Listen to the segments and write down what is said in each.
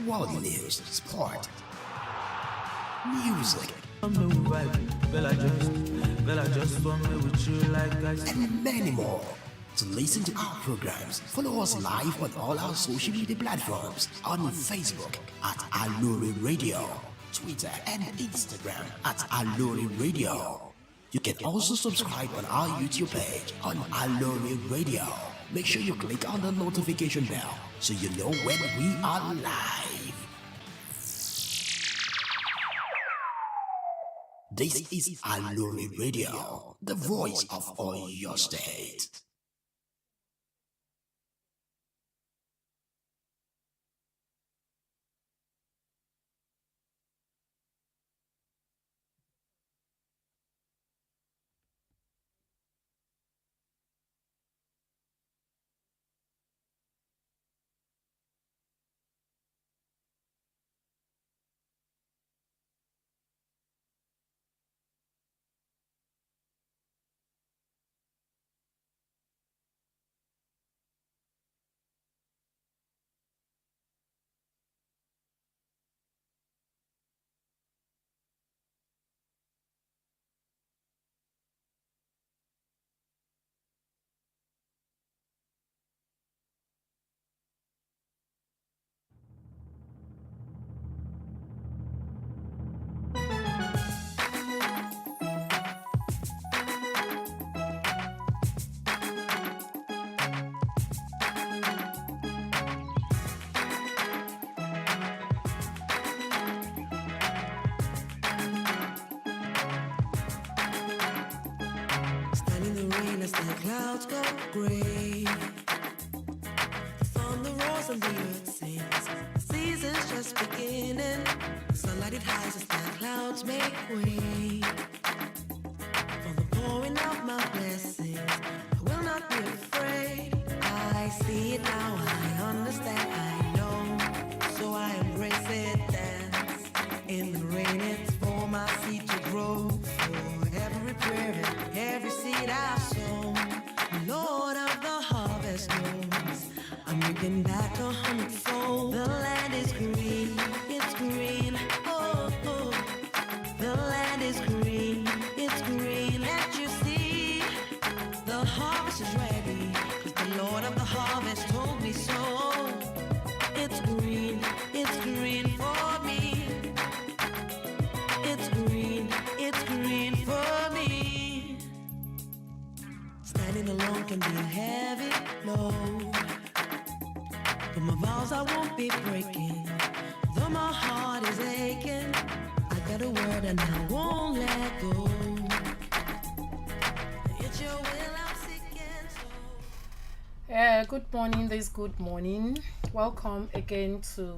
world news, sport, music, and many more. To listen to our programs, follow us live on all our social media platforms on Facebook at Aloore Radio, Twitter and Instagram at Aloore Radio. You can also subscribe on our YouTube page on Aloore Radio. Make sure you click on the notification bell so you know when we are live. This is Aloore Radio, the voice of Oyo State. Clouds go gray, the thunder roars and the earth sings. The season's just beginning. Sunlight it hides as the clouds make way for the pouring of my blessings. I will not be afraid. I see it now, I understand, I know. So I embrace it, dance in the rain. It's for my seed to grow, for every prayer and every seed I've sown. Lord of the harvest knows I'm bringing back 100-fold. The land is green, it's green, oh, oh. The land is green, it's green. Let you see, the harvest is ready, 'cause the Lord of the harvest told me so. It's green for me. It's green for me. Standing alone can be a heavy load, but my vows I won't be breaking. Though my heart is aching, I got a word and I won't let go. It's your will I'm seeking. Good morning, this good morning. Welcome again to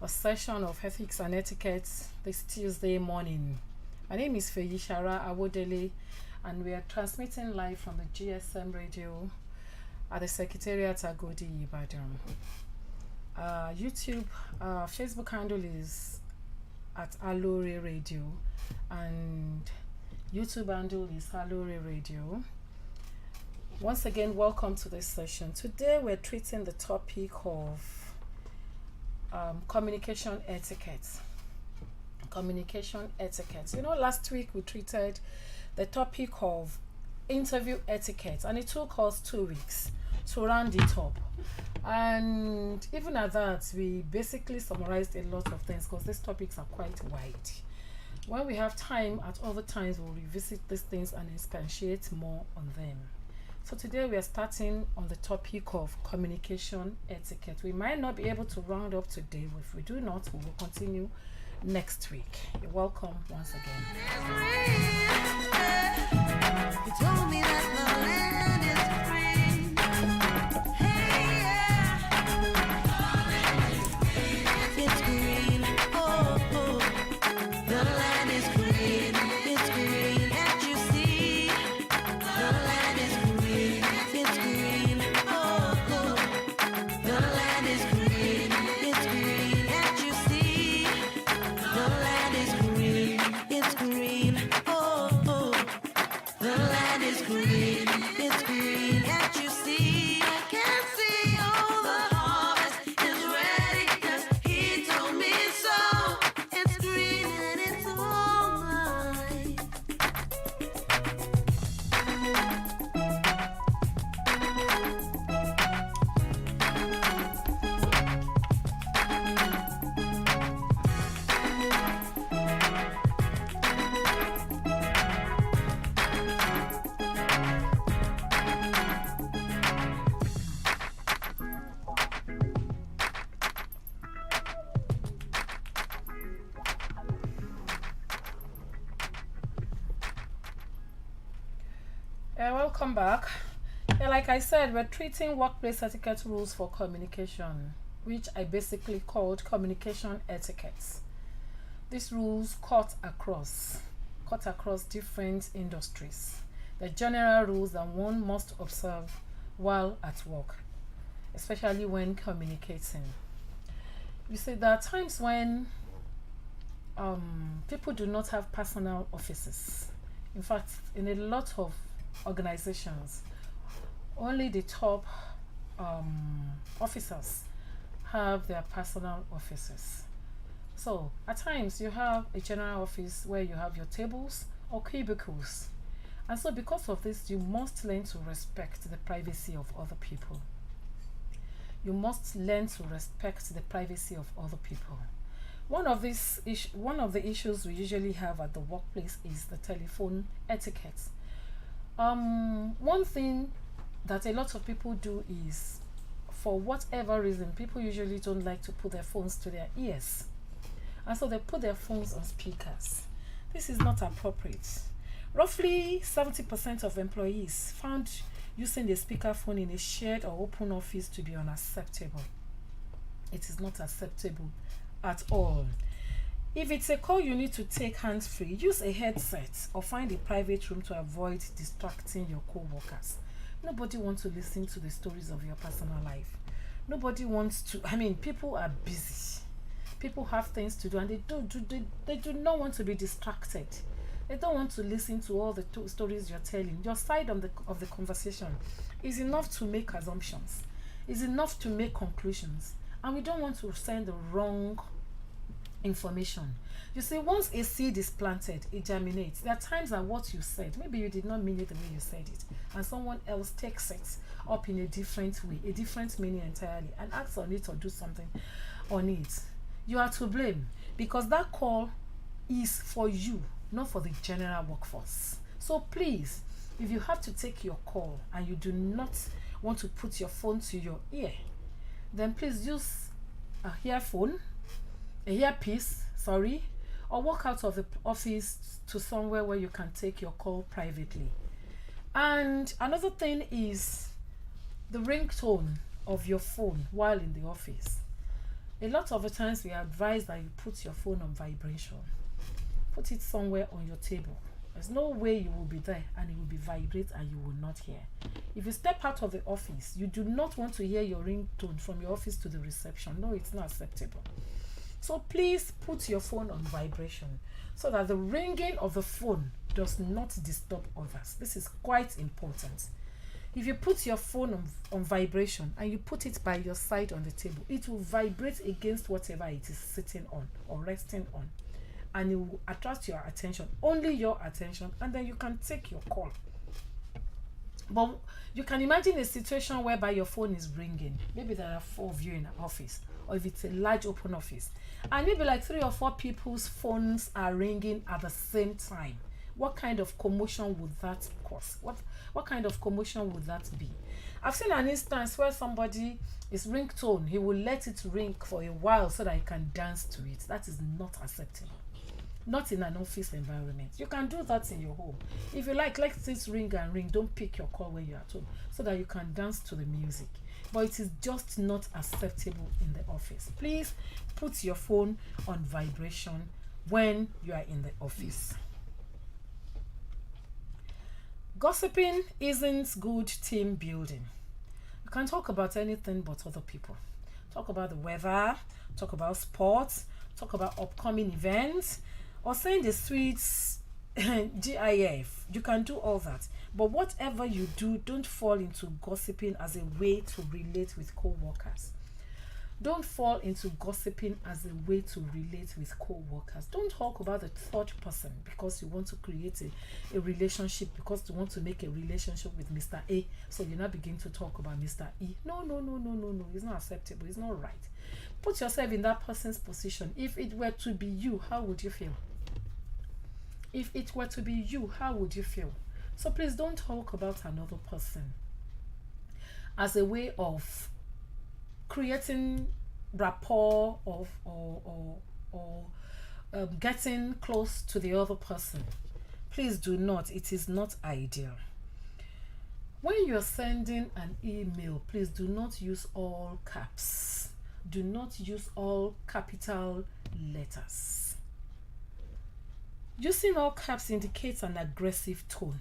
a session of Ethics and Etiquette this Tuesday morning. My name is Feyishara Awodele, and we are transmitting live from the GSM radio at the Secretariat Agodi Ibadan. YouTube, Facebook handle is at Aloore Radio, and YouTube handle is Aloore Radio. Once again, welcome to this session. Today we're treating the topic of communication etiquette. Communication etiquette. You know, last week we treated the topic of interview etiquette, and it took us 2 weeks to round it up. And even at that, we basically summarized a lot of things because these topics are quite wide. When we have time, at other times, we'll revisit these things and expatiate more on them. So today we are starting on the topic of communication etiquette. We might not be able to round up today. If we do not, we will continue next week. You're welcome once again. You told me that the land is free. Hey, yeah. It's green, oh, oh. The land is green, it's green. Can't you see? The land is green, it's green, oh, oh. The land is green, it's green. Can't you see? The land is green, it's green, oh, oh. The land is green, it's welcome back. Yeah, like I said, we're treating workplace etiquette rules for communication, which I basically called communication etiquette. These rules cut across different industries. The general rules that one must observe while at work, especially when communicating. You see, there are times when people do not have personal offices. In fact, in a lot of organizations, only the top officers have their personal offices. So at times you have a general office where you have your tables or cubicles, and so because of this you must learn to respect the privacy of other people. You must learn to respect the privacy of other people. One of the issues we usually have at the workplace is the telephone etiquette. One thing that a lot of people do is, for whatever reason, people usually don't like to put their phones to their ears, and so they put their phones on speakers. This is not appropriate. Roughly 70% of employees found using the speakerphone in a shared or open office to be unacceptable. It is not acceptable at all. If it's a call you need to take hands-free, use a headset or find a private room to avoid distracting your co-workers. Nobody wants to listen to the stories of your personal life. Nobody wants to, people are busy. People have things to do, and they do not want to be distracted. They don't want to listen to all the stories you're telling. Your side of the conversation is enough to make assumptions, is enough to make conclusions, and we don't want to send the wrong information. You see, once a seed is planted, it germinates. There are times that what you said, maybe you did not mean it the way you said it, and someone else takes it up in a different way, a different meaning entirely, and acts on it or do something on it. You are to blame, because that call is for you, not for the general workforce. So please, if you have to take your call and you do not want to put your phone to your ear, then please use a earpiece, or walk out of the office to somewhere where you can take your call privately. And another thing is the ringtone of your phone while in the office. A lot of the times we advise that you put your phone on vibration. Put it somewhere on your table. There's no way you will be there and it will be vibrate and you will not hear. If you step out of the office, you do not want to hear your ringtone from your office to the reception. No, it's not acceptable. So please put your phone on vibration so that the ringing of the phone does not disturb others. This is quite important. If you put your phone on vibration and you put it by your side on the table, it will vibrate against whatever it is sitting on or resting on, and it will attract your attention, only your attention, and then you can take your call. But you can imagine a situation whereby your phone is ringing. Maybe there are 4 of you in an office, or if it's a large open office, and maybe like 3 or 4 people's phones are ringing at the same time. What kind of commotion would that cause? What kind of commotion would that be? I've seen an instance where somebody is ringtone, he will let it ring for a while so that he can dance to it. That is not acceptable. Not in an office environment. You can do that in your home. If you like, let it ring and ring. Don't pick your call when you're at home so that you can dance to the music. But it is just not acceptable in the office. Please put your phone on vibration when you are in the office. Gossiping isn't good team building. You can talk about anything but other people. Talk about the weather, talk about sports, talk about upcoming events, or saying the sweets GIF. You can do all that. But whatever you do, don't fall into gossiping as a way to relate with co-workers. Don't fall into gossiping as a way to relate with co-workers. Don't talk about the third person because you want to create a relationship, because you want to make a relationship with Mr. A. So you now begin to talk about Mr. E. No. It's not acceptable. It's not right. Put yourself in that person's position. If it were to be you, how would you feel? If it were to be you, how would you feel? So please don't talk about another person as a way of creating rapport or getting close to the other person. Please do not. It is not ideal. When you're sending an email, please do not use all caps. Do not use all capital letters. Using all caps indicates an aggressive tone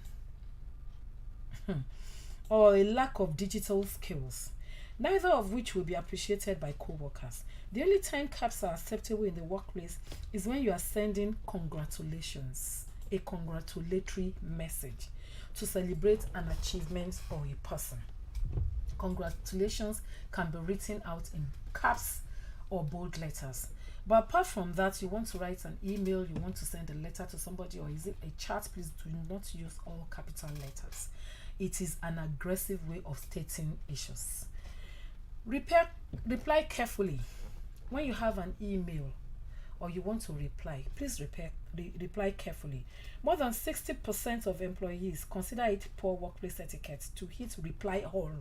or a lack of digital skills, neither of which will be appreciated by co-workers. The only time caps are acceptable in the workplace is when you are sending congratulations, a congratulatory message to celebrate an achievement or a person. Congratulations can be written out in caps or bold letters. But apart from that, you want to write an email, you want to send a letter to somebody, or is it a chat, please do not use all capital letters. It is an aggressive way of stating issues. Reply carefully. When you have an email or you want to reply, please reply carefully. More than 60% of employees consider it poor workplace etiquette to hit reply all.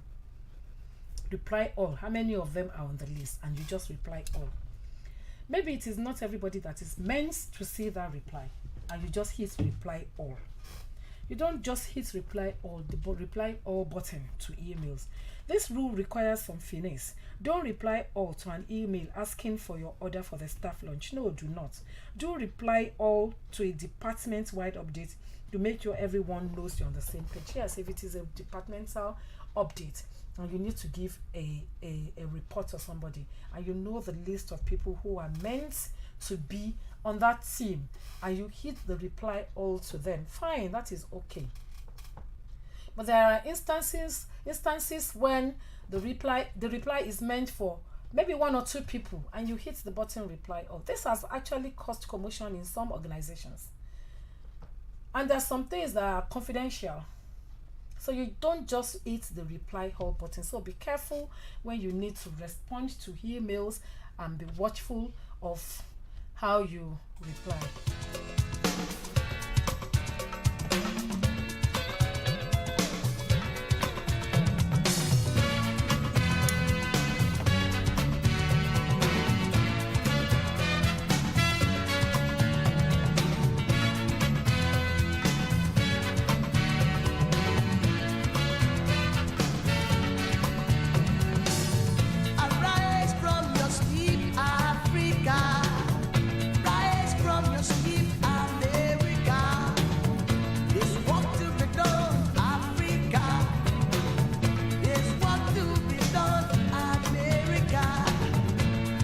Reply all. How many of them are on the list? And you just reply all. Maybe it is not everybody that is meant to see that reply, and you just hit reply all. You don't just hit reply all, the reply all button to emails. This rule requires some finesse. Don't reply all to an email asking for your order for the staff lunch. No, do not. Do reply all to a department-wide update to make sure everyone knows you're on the same page. Yes, if it is a departmental update and you need to give a report to somebody, and you know the list of people who are meant to be on that team, and you hit the reply all to them, fine, that is okay. But there are instances when the reply is meant for maybe 1 or 2 people, and you hit the button reply all. This has actually caused commotion in some organizations, and there's some things that are confidential, so you don't just hit the reply all button. So be careful when you need to respond to emails, and be watchful of how you reply. Arise from your sleep, Africa. Rise from your sleep, America. There's work to be done, Africa. There's work to be done, America.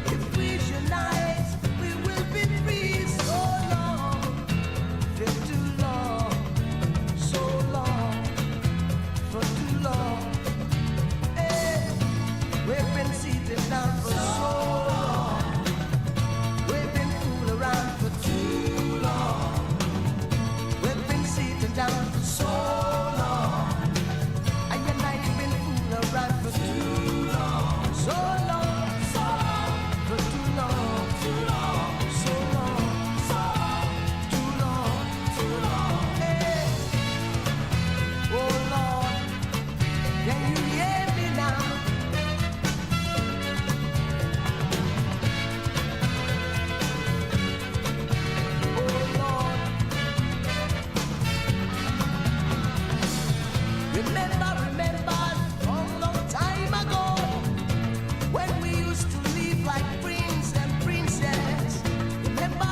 If we unite, we will be free. So long, for too long, so long, for too long. Hey, we've been seated down for so long. We've been fooling around for too long. We've been sitting down for so long. And I've been fooling around for too long. So long, for too long, so long, too long. Hey, oh Lord, can you hear me now? Oh Lord, remember, long, long time ago, when we used to live like prince and princess. Remember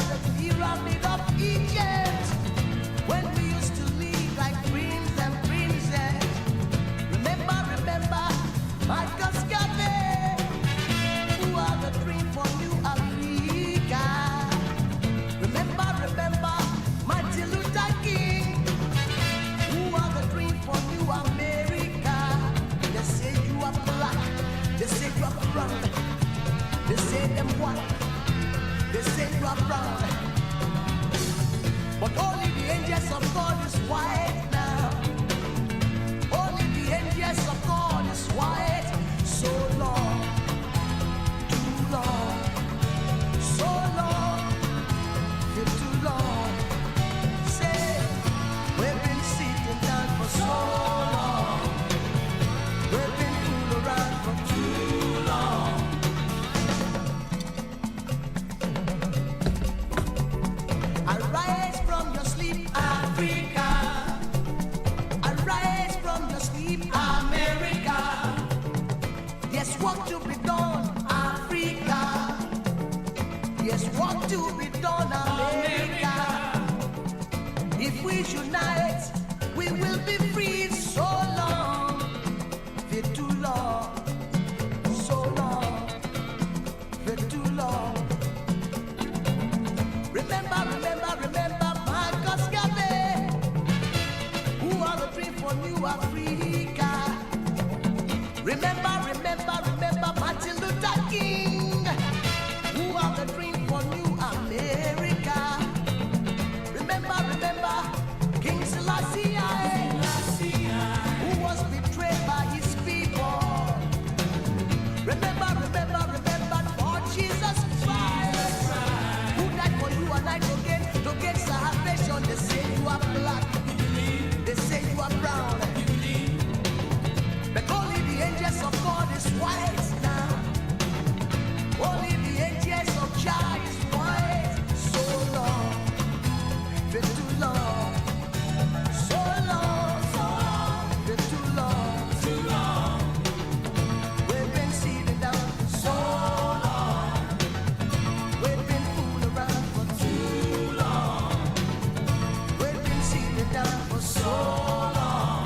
the pyramid of Egypt, when we used to live like prince and princess. Remember, Marcus Garvey, who are the dream for New Africa. Remember, Martin Luther King, who are the dream for New America. They say you are black, they say you are brown, they say them white, they say you are brown. But only the angels of God is white now. Only the angels of God is white. So long, too long, so long, feel too long. Say, we've been sitting down for so long. We've been fooling around for too long. Yes, work to be done, Africa. Yes, work to be done, America. If we unite, we will be free. So long, for too long, so long, for too long. Remember, Marcus Garvey, who are the dream for New Africa. Remember, Martin Luther King, who are the dream for New America. Remember, King Selassie, who was betrayed by his people. Remember, Lord Jesus Christ, who died for you and I to get salvation. They say you are black, they say you are brown, but only the angels of God is white now. Only the angels of Jah is white. So long, for too long, so long, for too long, we've been sitting down so long, we've been fooling around for too long, we've been sitting down for so long,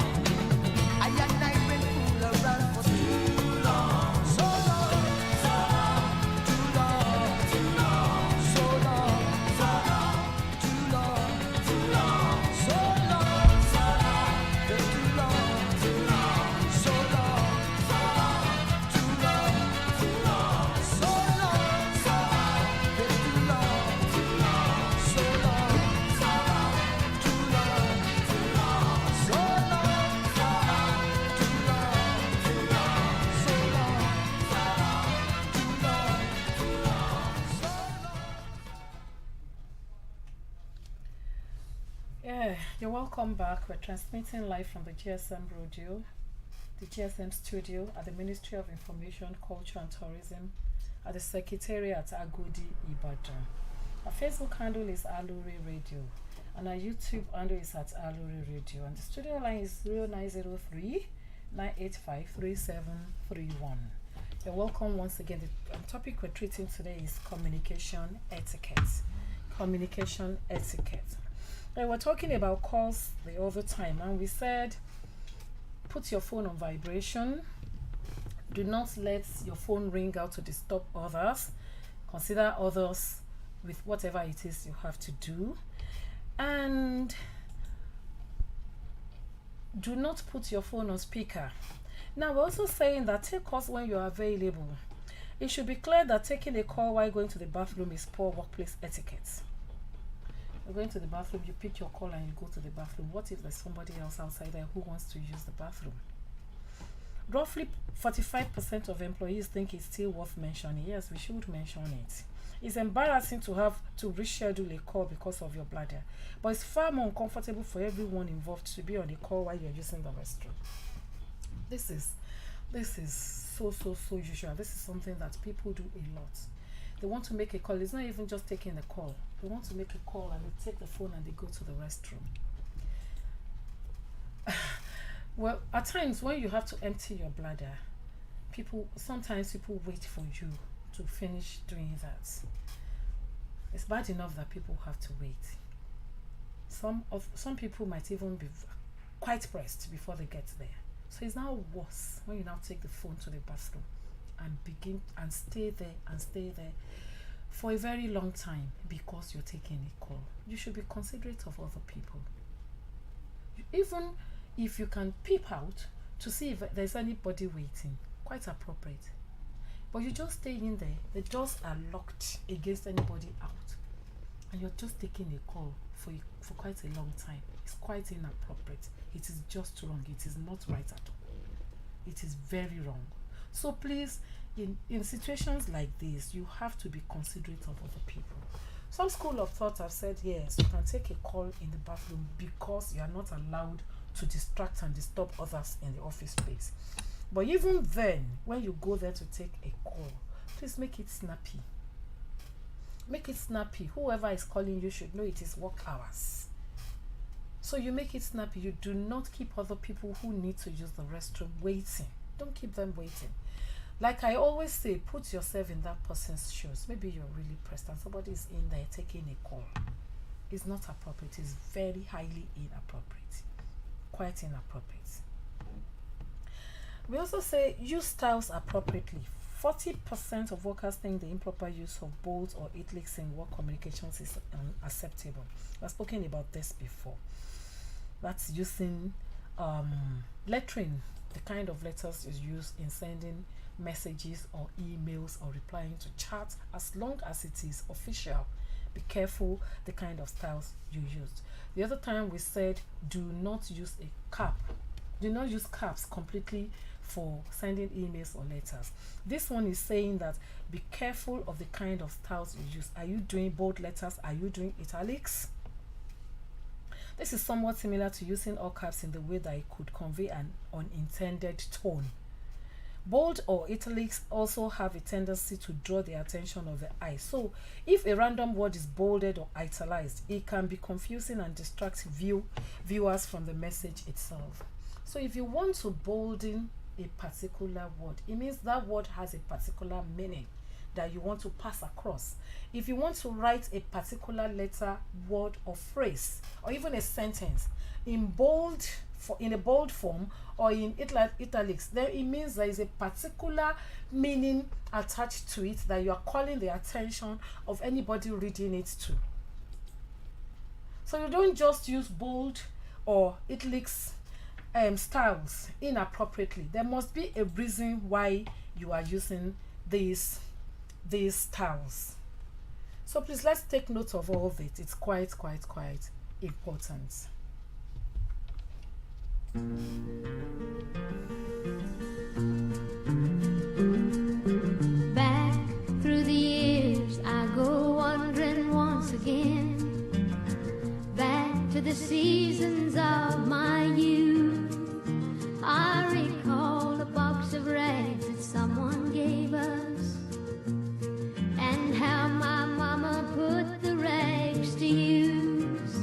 I and I been fooling around for too long, so long, too long, so long, too long, so long, for too long, so long, too long, so long, so long, for too long, so long, Yeah, you're welcome back. We're transmitting live from the GSM radio, the GSM studio at the Ministry of Information, Culture and Tourism at the Secretariat at Agodi, Ibadan. Our Facebook handle is Aloore Radio and our YouTube handle is at Aloore Radio. And the studio line is 0903 985 3731. You're welcome once again. The topic we're treating today is communication etiquette. Communication etiquette. We're talking about calls the other time, and we said put your phone on vibration. Do not let your phone ring out to disturb others. Consider others with whatever it is you have to do. And do not put your phone on speaker. Now, we're also saying that take calls when you are available. It should be clear that taking a call while going to the bathroom is poor workplace etiquette. You're going to the bathroom, you pick your call and you go to the bathroom. What if there's somebody else outside there who wants to use the bathroom? Roughly 45% of employees think it's still worth mentioning. Yes, we should mention it. It's embarrassing to have to reschedule a call because of your bladder, but it's far more uncomfortable for everyone involved to be on a call while you're using the restroom. This is so usual. This is something that people do a lot. They want to make a call. It's not even just taking a call. They want to make a call and they take the phone and they go to the restroom. Well, at times when you have to empty your bladder, sometimes people wait for you to finish doing that. It's bad enough that people have to wait. Some people might even be quite pressed before they get there. So it's now worse when you now take the phone to the bathroom and begin and stay there for a very long time because you're taking a call. You should be considerate of other people. Even if you can peep out to see if there's anybody waiting, quite appropriate. But you just stay in there, the doors are locked against anybody out, and you're just taking a call for quite a long time. It's quite inappropriate. It is just wrong. It is not right at all. It is very wrong. So please, in situations like this, you have to be considerate of other people. Some school of thought have said yes, you can take a call in the bathroom because you are not allowed to distract and disturb others in the office space. But even then, when you go there to take a call, please make it snappy. Make it snappy. Whoever is calling you should know it is work hours. So you make it snappy. You do not keep other people who need to use the restroom waiting. Don't keep them waiting. Like I always say, put yourself in that person's shoes. Maybe you're really pressed and somebody is in there taking a call. It's not appropriate. It's very highly inappropriate. Quite inappropriate. We also say use styles appropriately. 40% of workers think the improper use of bold or italics in work communications is unacceptable. I've spoken about this before. That's using lettering, the kind of letters you use in sending messages or emails or replying to chats, as long as it is official. Be careful the kind of styles you use. The other time we said do not use a cap. Do not use caps completely for sending emails or letters. This one is saying that be careful of the kind of styles you use. Are you doing bold letters? Are you doing italics? This is somewhat similar to using all caps in the way that it could convey an unintended tone. Bold or italics also have a tendency to draw the attention of the eye. So if a random word is bolded or italicized, it can be confusing and distract viewers from the message itself. So if you want to bolden a particular word, it means that word has a particular meaning that you want to pass across. If you want to write a particular letter, word, or phrase, or even a sentence in bold, in a bold form or in italics, then it means there is a particular meaning attached to it that you are calling the attention of anybody reading it to. So you don't just use bold or italics styles inappropriately. There must be a reason why you are using these styles. So please, let's take note of all of it. It's quite important. Back through the years I go wandering once again, back to the seasons of my youth. I recall a box of rags that someone gave us, and how my mama put the rags to use.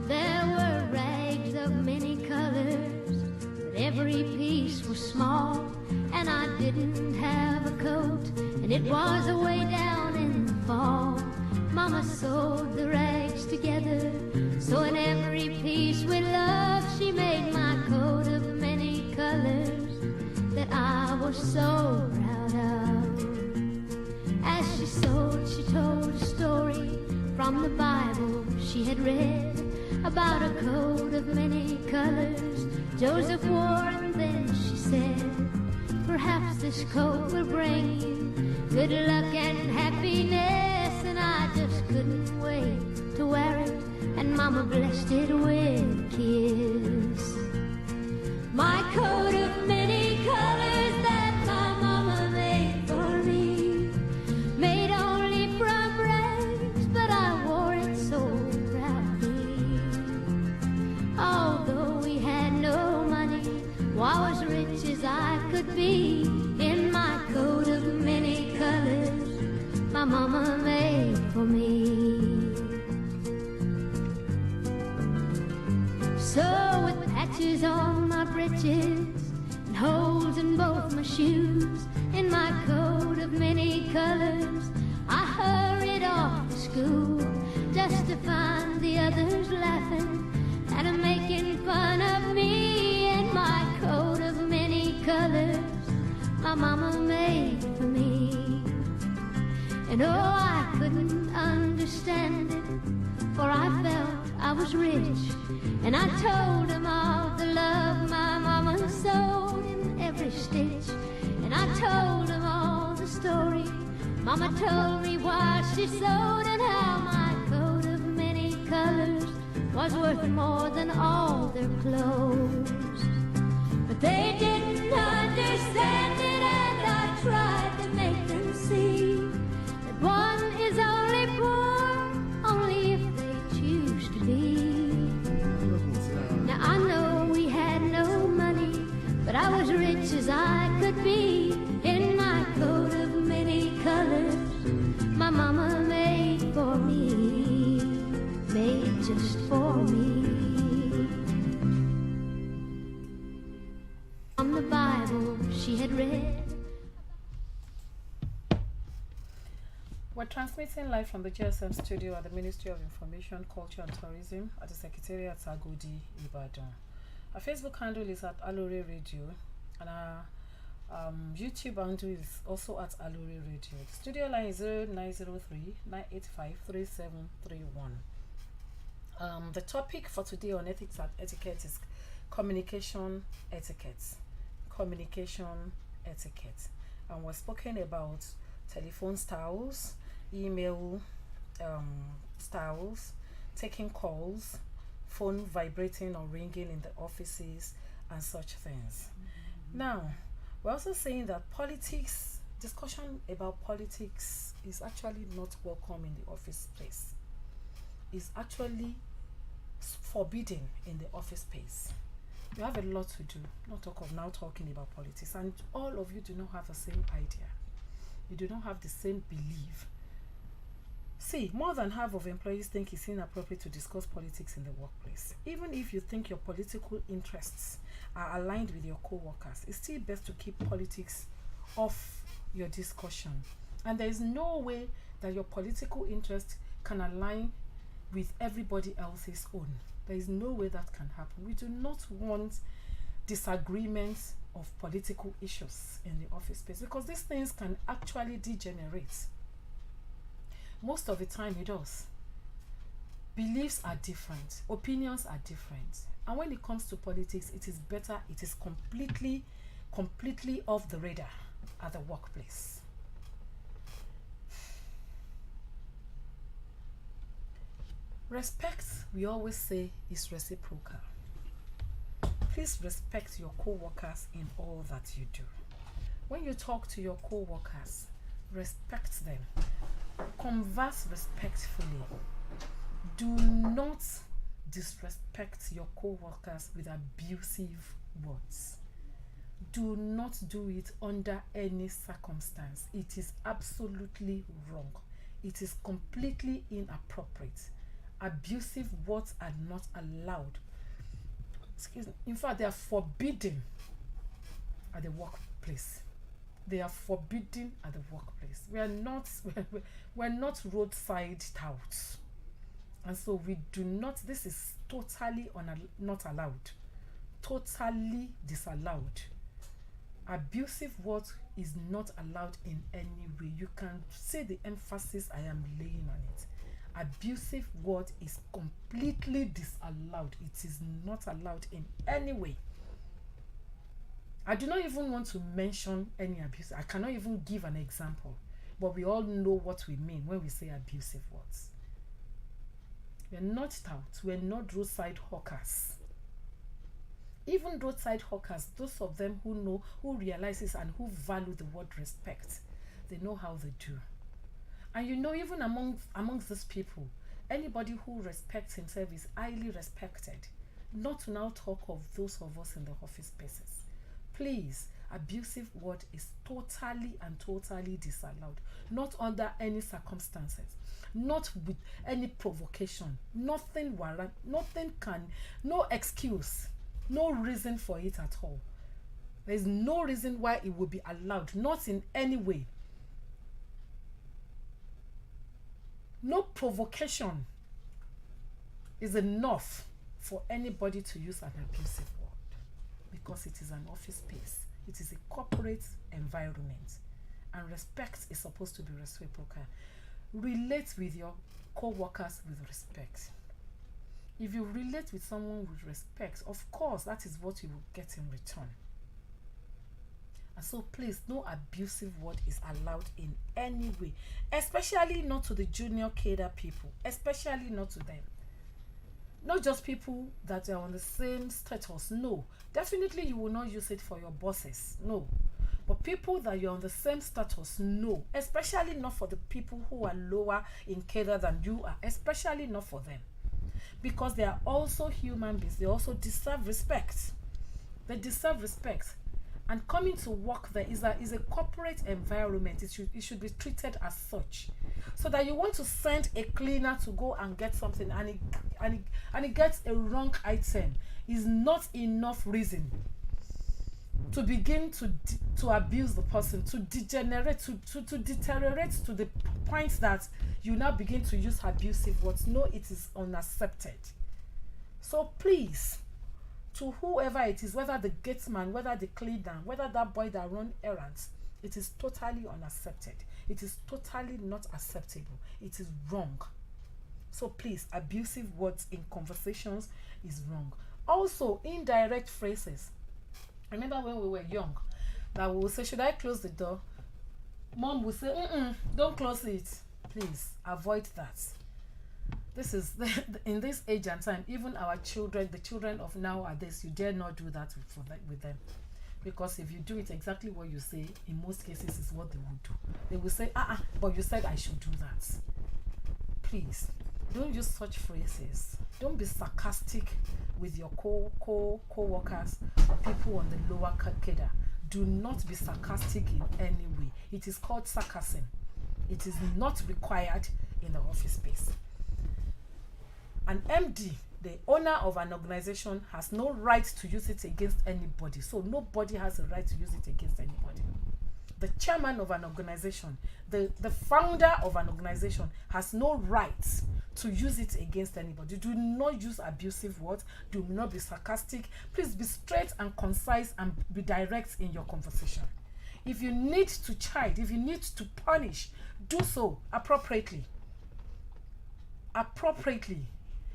There were rags of many colors, but every piece was small, and I didn't have a coat, and it was away down in the fall. Mama sewed the rags together, so in every piece with love she made my coat of many colors that I was so proud of. As she sewed, she told a story from the Bible she had read about a coat of many colors Joseph wore, and then she said, perhaps this coat will bring you good luck and happiness. And I just couldn't wait to wear it, and Mama blessed it with a kiss. My coat of many colors that my mama made for me, made only from rags, but I wore it so proudly. Although we had no money, I was rich as I could be, in my coat of many colors my mama made for me. So with patches on my breeches and holes in both my shoes, in my coat of many colors I hurried off to school, just to find the others laughing and making fun of me, in my coat of many colors my mama made for me. And oh, I couldn't understand it, for I felt I was rich, and I told him of the love my mama sewed in every stitch. And I told him all the story Mama told me why she sewed, and how my coat of many colors was worth more than all their clothes. But they didn't understand it, and I tried to make them see that one is only poor only if they choose to be. Now I know we had no money, but I was rich as I could be, in my coat of many colors my mama made for me, made just for me. From the Bible she had read We're transmitting live from the GSM studio at the Ministry of Information, Culture and Tourism at the Secretariat at Agodi, Ibadan. Our Facebook handle is at Aloore Radio, and our YouTube handle is also at Aloore Radio. The studio line is 0903 985 3731. The topic for today on ethics and etiquette is communication etiquette. Communication etiquette. And we're speaking about telephone styles, email styles, taking calls, phone vibrating or ringing in the offices, and such things. Now, we're also saying that discussion about politics is actually not welcome in the office space. It's actually forbidden in the office space. You have a lot to do, not talk of now talking about politics, and all of you do not have the same idea. You do not have the same belief. See, more than half of employees think it's inappropriate to discuss politics in the workplace. Even if you think your political interests are aligned with your co-workers, it's still best to keep politics off your discussion. And there is no way that your political interest can align with everybody else's own. There is no way that can happen. We do not want disagreements of political issues in the office space, because these things can actually degenerate. Most of the time it does. Beliefs are different, opinions are different, and when it comes to politics, it is better it is completely off the radar at the workplace. Respect, we always say, is reciprocal. Please respect your co-workers in all that you do. When you talk to your co-workers, respect them. Converse respectfully. Do not disrespect your co-workers with abusive words. Do not do it under any circumstance. It is absolutely wrong. It is completely inappropriate. Abusive words are not allowed. In fact, they are forbidden at the workplace. They are forbidden at the workplace. We're not roadside touts, and so we do not. This is totally not allowed. Totally disallowed. Abusive words is not allowed in any way. You can see the emphasis I am laying on it. Abusive word is completely disallowed. It is not allowed in any way. I do not even want to mention any abuse. I cannot even give an example, but we all know what we mean when we say abusive words. We're not touts. We're not roadside hawkers. Even roadside hawkers, those of them who know, who realizes and who value the word respect, they know how they do. And you know, even amongst these people, anybody who respects himself is highly respected. Not to now talk of those of us in the office spaces. Please, abusive word is totally disallowed. Not under any circumstances. Not with any provocation. Nothing warrant. No excuse. No reason for it at all. There is no reason why it would be allowed. Not in any way. No provocation is enough for anybody to use an abusive word, because it is an office space. It is a corporate environment, and respect is supposed to be reciprocal. Relate with your co-workers with respect. If you relate with someone with respect, of course, that is what you will get in return. And so please, no abusive word is allowed in any way, especially not to the junior cadre people, especially not to them. Not just people that are on the same status, no. Definitely you will not use it for your bosses, no. But people that you're on the same status, no. Especially not for the people who are lower in cadre than you are, especially not for them. Because they are also human beings, they also deserve respect. They deserve respect. And coming to work there is a corporate environment. It should be treated as such. So that you want to send a cleaner to go and get something and he gets a wrong item is not enough reason to begin to abuse the person, to degenerate, to deteriorate to the point that you now begin to use abusive words. No, it is unaccepted. So please, to whoever it is, whether the gatesman, whether the cleaner, whether that boy that run errands, it is totally unaccepted. It is totally not acceptable. It is wrong. So please, abusive words in conversations is wrong. Also, indirect phrases. Remember when we were young, that we would say, should I close the door? Mom would say, don't close it. Please, avoid that. This is, in this age and time, even our children, the children of nowadays, you dare not do that with them. Because if you do it exactly what you say, in most cases is what they will do. They will say, but you said I should do that. Please, don't use such phrases. Don't be sarcastic with your co-workers or people on the lower cadre. Do not be sarcastic in any way. It is called sarcasm. It is not required in the office space. An MD, the owner of an organization, has no right to use it against anybody. So nobody has a right to use it against anybody. The chairman of an organization, the founder of an organization has no right to use it against anybody. Do not use abusive words. Do not be sarcastic. Please be straight and concise and be direct in your conversation. If you need to chide, if you need to punish, do so appropriately.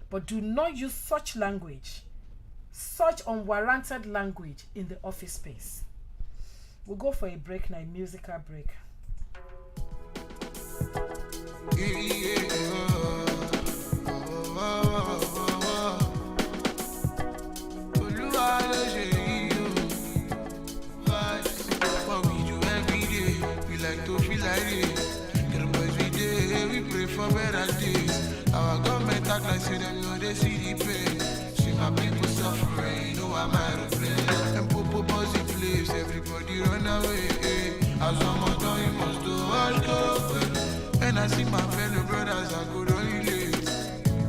But do not use such language, such unwarranted language in the office space. We'll go for a break now, a musical break. Our government act like say them know they see the pain. See my people suffering, know I'm out of place. And popo bossy place, everybody run away. As someone done, you must do all go. And I see my fellow brothers, I could only relate.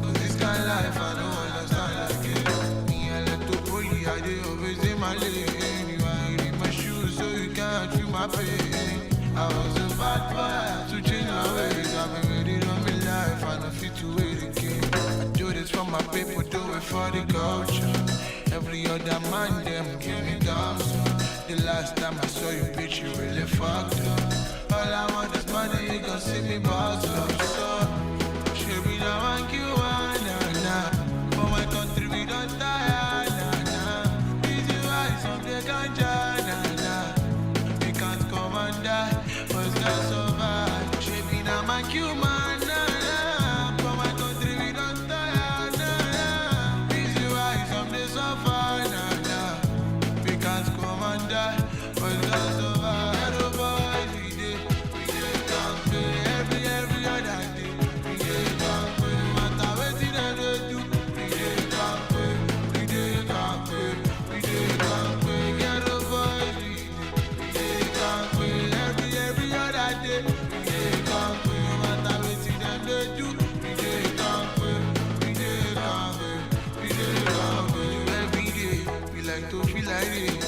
Cause this kind of life, I don't understand like it. Me, I let to poly, I did always in my lane. You ain't in my shoes, so you can't feel my pain. I was a bad boy, to change my ways. I've been ready to my life, I don't fit to wait again. I do this for my people, do it for the culture. Every other man, them give me down. The last time I saw you, bitch, you really fucked up. All I want is money, you gon' see me boss up. So, should be the one you want, nah. For my country, we don't die, nah. Easy wise, some they ganja, nah. We can't come and die. Was not so bad. She be now my human, for my country we don't die, easy why some days suffer, we can't come and die. Was not so bad. Hello boys, we can't pay every other day. We can't pay, no matter what they do. We can't pay, we can't pay, we can't pay. Hello boys, we can't pay every other day. We can't pay, no matter what they do. We can't pay, we can't pay, we can't pay. Every day we like to feel like this.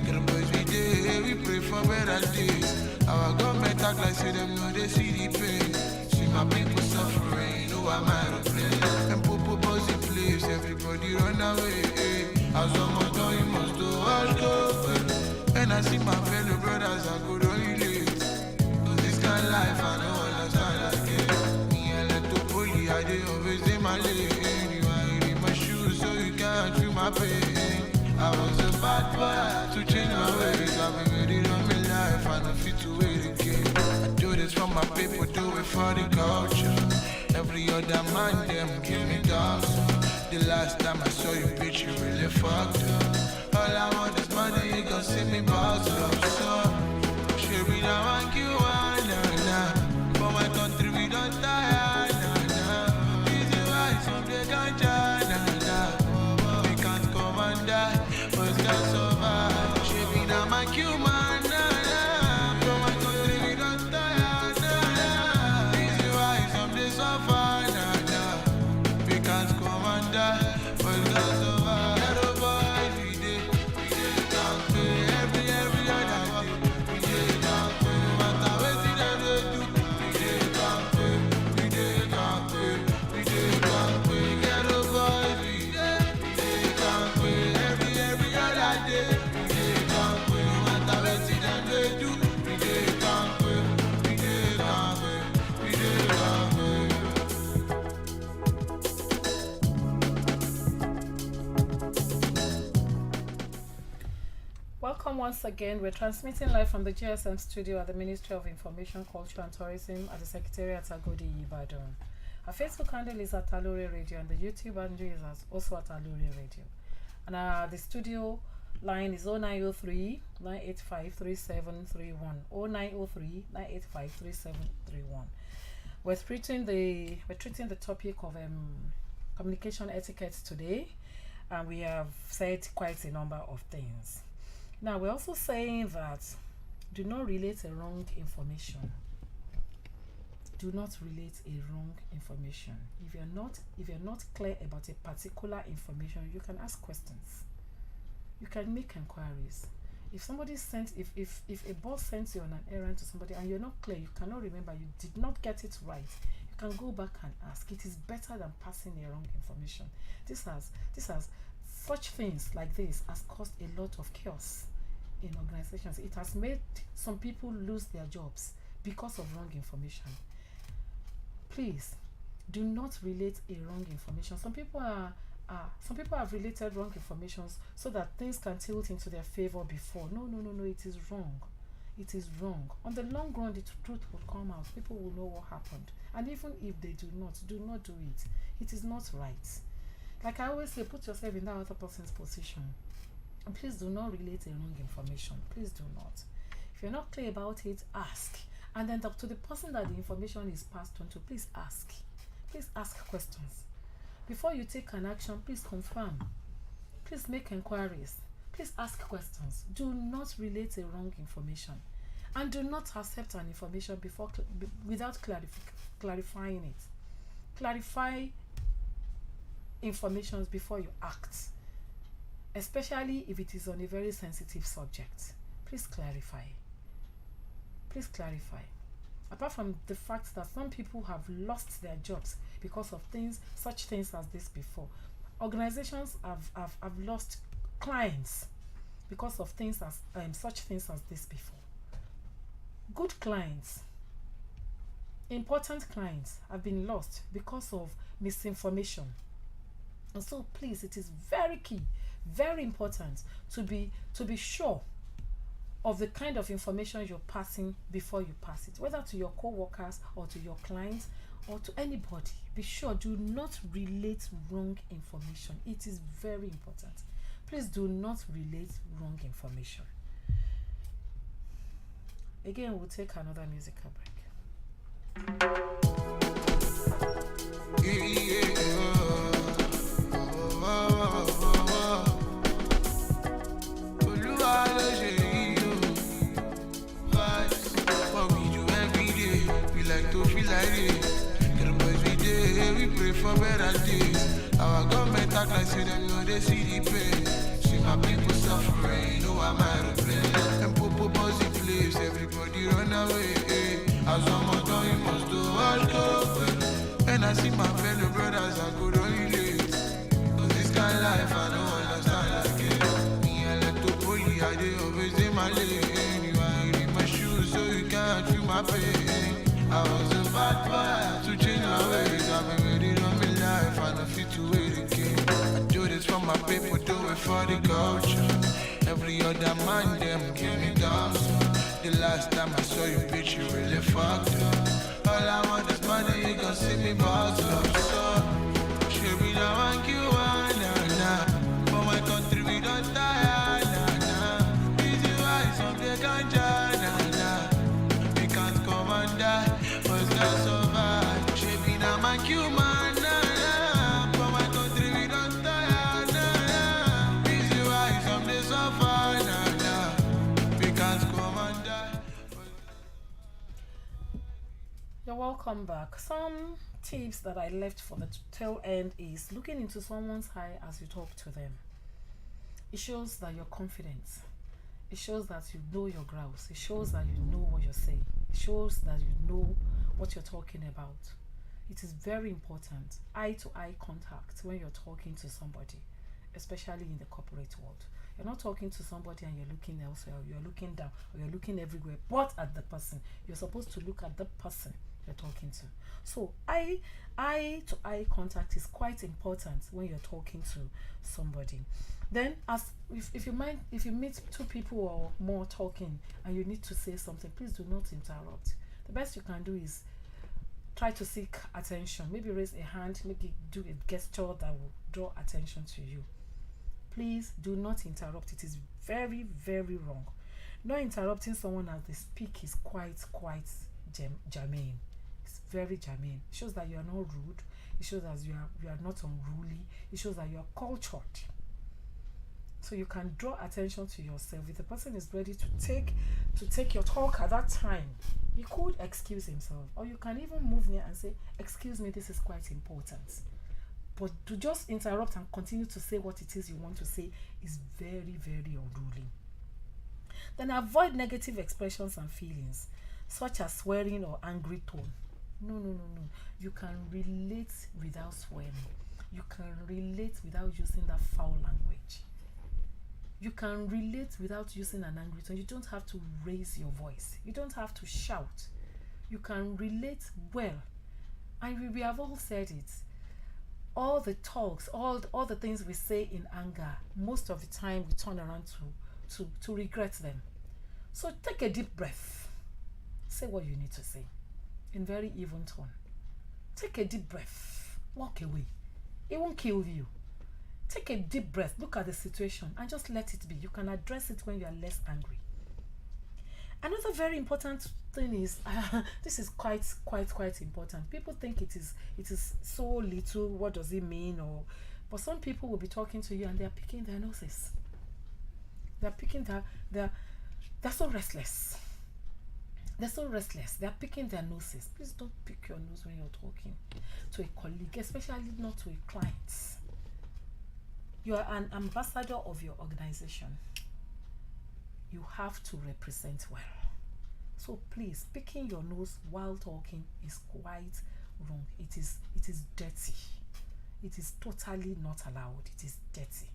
Girl boys we day, we pray for better days. Our government act like say them know they see the pain. See my people suffering, know I'm out of place. And popo bossy place, everybody run away. As someone done, you must do all go. And I see my fellow brothers, I could only relate. Cause this kind of life, I don't understand like it. Me, I let to poly, I did always in my lane. You ain't in my shoes, so you can't feel my pain. I was a bad boy, to change my ways. I've been ready to my life, I don't fit to wait again. I do this for my people, do it for the culture. Every other man, them give me dogs. The last time I saw you, bitch, you really fucked up. All I want is money, you gon' see me boss up. So, should be the one you want, nah. For my country, we don't die, nah. Easy wise, some they ganja, nah. We can't come and die, but it's not so bad. Should be the man you want, nah. For my country, we don't die, nah. Easy wise, some they suffer, nah. We can't come and die, but it's not so bad. Hello boys, we can't pay once again, we're transmitting live from the GSM studio at the Ministry of Information, Culture and Tourism at the Secretariat Agodi, Ibadan. Our Facebook handle is at Aloore Radio, and the YouTube handle is also at Aloore Radio. And the studio line is 0903 985 3731. 0903 985 3731. We're treating the topic of communication etiquette today, and we have said quite a number of things. Now we're also saying that do not relate a wrong information. Do not relate a wrong information. If you're not clear about a particular information, you can ask questions. You can make inquiries. If somebody if a boss sends you on an errand to somebody and you're not clear, you cannot remember, you did not get it right, you can go back and ask. It is better than passing a wrong information. This has such things like this has caused a lot of chaos in organizations. It has made some people lose their jobs because of wrong information. Please do not relate a wrong information. Some people have related wrong information so that things can tilt into their favor before. No, it is wrong. It is wrong. On the long run, the truth will come out. People will know what happened. And even if they do not do it. It is not right. Like I always say, put yourself in that other person's position. And please do not relate a wrong information. Please do not. If you're not clear about it, ask. And then to the person that the information is passed on to, please ask. Please ask questions. Before you take an action, please confirm. Please make inquiries. Please ask questions. Do not relate a wrong information. And do not accept an information without clarifying it. Clarify information before you act, especially if it is on a very sensitive subject. Please clarify. Please clarify. Apart from the fact that some people have lost their jobs because of such things as this before, organizations have lost clients because of such things as this before. Good clients, important clients have been lost because of misinformation. And so please, it is very key, very important to be sure of the kind of information you're passing before you pass it, whether to your co-workers or to your clients or to anybody. Be sure, do not relate wrong information. It is very important. Please do not relate wrong information. Again, we'll take another musical break. For better days, our government act like say them know they see the pain. See my people suffering, know I'm out of place. And popo positive place, everybody run away. As one more time, you must do all go. And I see my fellow brothers, I could only relate. Cause this kind of life, I don't understand like it. Me, I like to bully, I did always in my lane. You are in my shoes, so you can't feel my pain. I was a bad boy, to change my ways. I've been ready to my life, I don't fit to wait again. I do this for my people, do it for the culture. Every other man, them give me thumbs up. The last time I saw you, bitch, you really fucked up. All I want is money, you gon' see me boss up. So, should be now I give one, for my country, we don't die, Easy why, someday ganja, we can't come and die. Was not so bad. She be now my human. For my country we don't die. Easy why someday suffer. We can't come and die. You're welcome back. Some tips that I left for the tail end is looking into someone's eye as you talk to them. It shows that you're confident. It shows that you know your grounds. It shows that you know what you're saying. It shows that you know what you're talking about. It is very important, eye-to-eye contact when you're talking to somebody, especially in the corporate world. You're not talking to somebody and you're looking elsewhere, or you're looking down, or you're looking everywhere but at the person. You're supposed to look at the person you're talking to. So eye to eye contact is quite important when you're talking to somebody. Then, as if you meet two people or more talking and you need to say something, please do not interrupt. The best you can do is try to seek attention. Maybe raise a hand, maybe do a gesture that will draw attention to you. Please do not interrupt. It is very, very wrong. Not interrupting someone as they speak is quite germane. It's very germane. It shows that you are not rude. It shows that you are not unruly. It shows that you are cultured. So you can draw attention to yourself. If the person is ready to take your talk at that time, he could excuse himself, or you can even move near and say, "Excuse me, this is quite important." But to just interrupt and continue to say what it is you want to say is very, very unruly. Then avoid negative expressions and feelings, such as swearing or angry tone. No. You can relate without swearing. You can relate without using that foul language. You can relate without using an angry tone. You don't have to raise your voice. You don't have to shout. You can relate well. And we have all said it. All the talks, all the things we say in anger, most of the time we turn around to regret them. So take a deep breath. Say what you need to say in very even tone. Take a deep breath. Walk away. It won't kill you. Take a deep breath. Look at the situation and just let it be. You can address it when you are less angry. Another very important thing is this is quite important. People think it is so little. What does it mean? But some people will be talking to you and they are picking their noses. They're so restless. They're so restless. They're picking their noses. Please don't pick your nose when you're talking to a colleague, especially not to a client. You are an ambassador of your organization. You have to represent well. So please, picking your nose while talking is quite wrong. It is dirty. It is totally not allowed. It is dirty.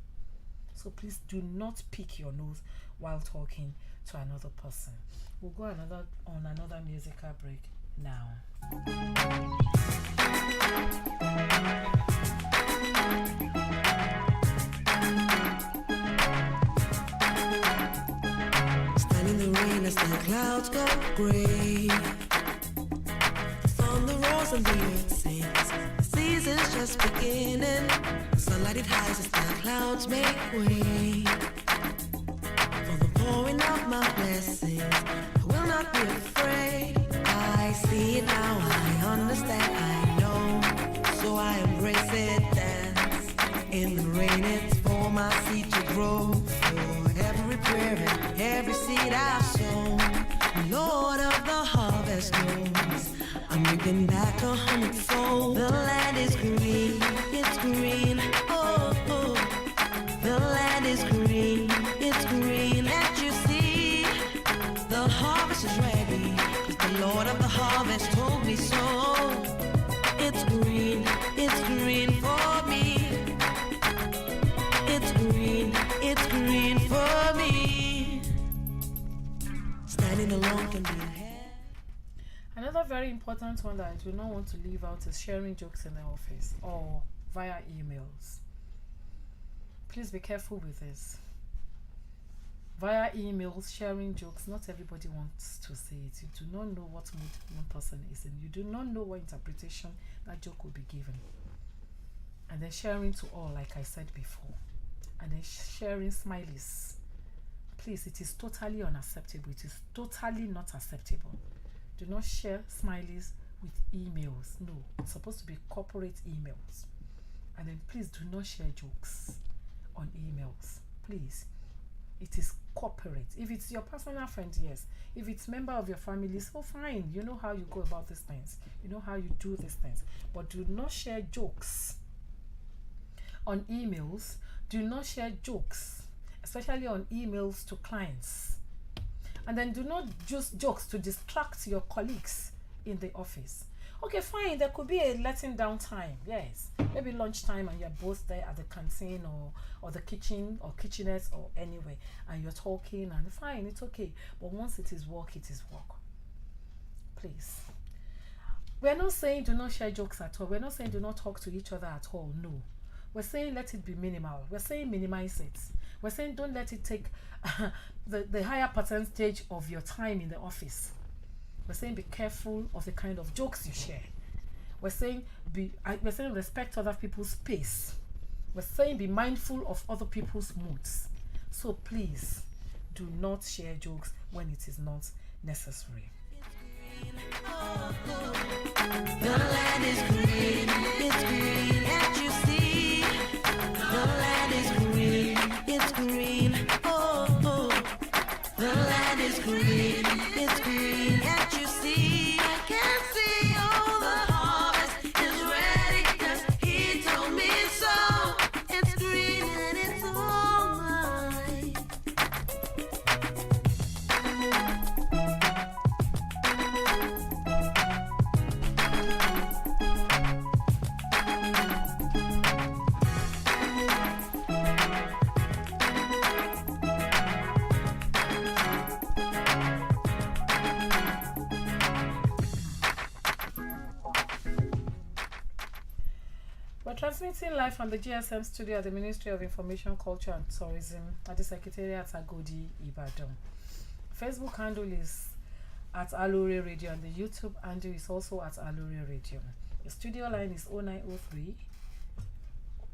So please do not pick your nose while talking to another person. We'll go on another musical break now. Stand in the rain as the clouds go gray. Thunder roars and the earth sings. The season's just beginning. Sunlight it hides as the clouds make way. For the pouring of my blessings, I will not be afraid. I see it now, I understand, I know. So I embrace it, dance. In the rain it's for my seed to grow. For every prayer and every seed I've sown, the Lord of the harvest knows I'm reaping back 100-fold. The land is green, it's green, oh, oh. The land is green, it's green. Can't you see? The harvest is ready, 'cause the Lord of the harvest told me so. It's green for me. It's green for me. Standing alone can be ahead. Another very important one that I do not want to leave out is sharing jokes in the office or via emails. Please be careful with this. Via emails, sharing jokes, not everybody wants to say it. You do not know what mood one person is in. You do not know what interpretation that joke will be given. And then sharing to all, like I said before. And then sharing smileys. Please, it is totally unacceptable. It is totally not acceptable. Do not share smileys with emails. No, it's supposed to be corporate emails. And then please do not share jokes on emails. Please. It is corporate. If it's your personal friend, yes. If it's member of your family, so fine. You know how you go about these things. You know how you do these things. But do not share jokes on emails. Do not share jokes, especially on emails to clients. And then do not use jokes to distract your colleagues in the office. Okay, fine, there could be a letting down time, yes, maybe lunchtime, and you're both there at the canteen or the kitchen or kitchenette or anywhere, and you're talking, and fine, it's okay. But once it is work, please. We're not saying do not share jokes at all. We're not saying do not talk to each other at all. No. We're saying let it be minimal. We're saying minimize it. We're saying don't let it take the higher percentage of your time in the office. We're saying be careful of the kind of jokes you share. We're saying respect other people's space. We're saying be mindful of other people's moods. So please do not share jokes when it is not necessary. The land is green, it's green, can't you see? The land is green, it's green, oh, oh. The land is green, it's green, can't you see? I can see all the harvest is ready, 'cause he told me so. It's green and it's all mine. We're transmitting live from the GSM studio at the Ministry of Information, Culture and Tourism at the Secretariat Agodi, Ibadan. Facebook handle is at Aloore Radio, and the YouTube handle is also at Aloore Radio. The studio line is 0903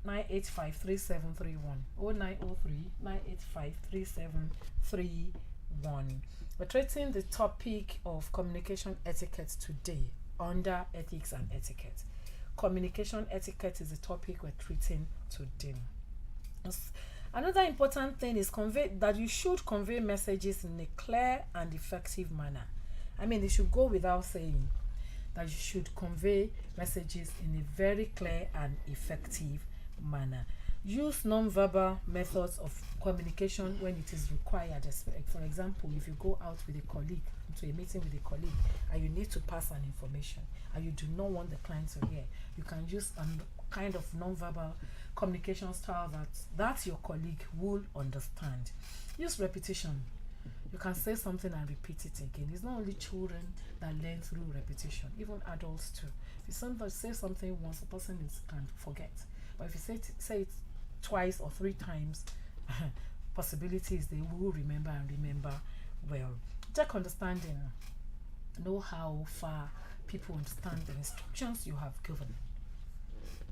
985 3731. 0903 985 3731. We're treating the topic of communication etiquette today under ethics and etiquette. Communication etiquette is the topic we're treating today. Another important thing is that you should convey messages in a clear and effective manner. I mean, it should go without saying that you should convey messages in a very clear and effective manner. Use non-verbal methods of communication when it is required. For example, if you go out with a colleague, to a meeting with a colleague, and you need to pass an information, and you do not want the client to hear, you can use a kind of non-verbal communication style that your colleague will understand. Use repetition. You can say something and repeat it again. It's not only children that learn through repetition, even adults too. If you say something once, the person can forget. But if you say it twice or three times, possibility is they will remember and remember well. Check understanding. Know how far people understand the instructions you have given.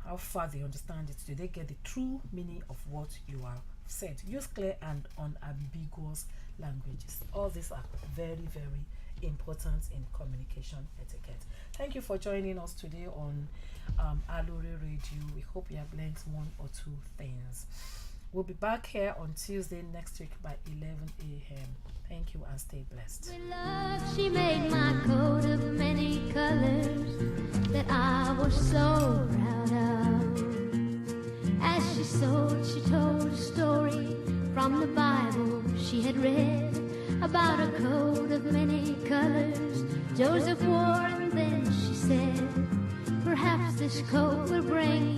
How far they understand it. Do they get the true meaning of what you have said? Use clear and unambiguous languages. All these are very, very important in communication etiquette. Thank you for joining us today on Aloore Radio. We hope you have learned one or two things. We'll be back here on Tuesday next week by 11 a.m. Thank you and stay blessed. With love, she made my coat of many colors that I was so proud of. As she sewed, she told a story from the Bible she had read about a coat of many colors Joseph wore, and then she said, perhaps this coat will bring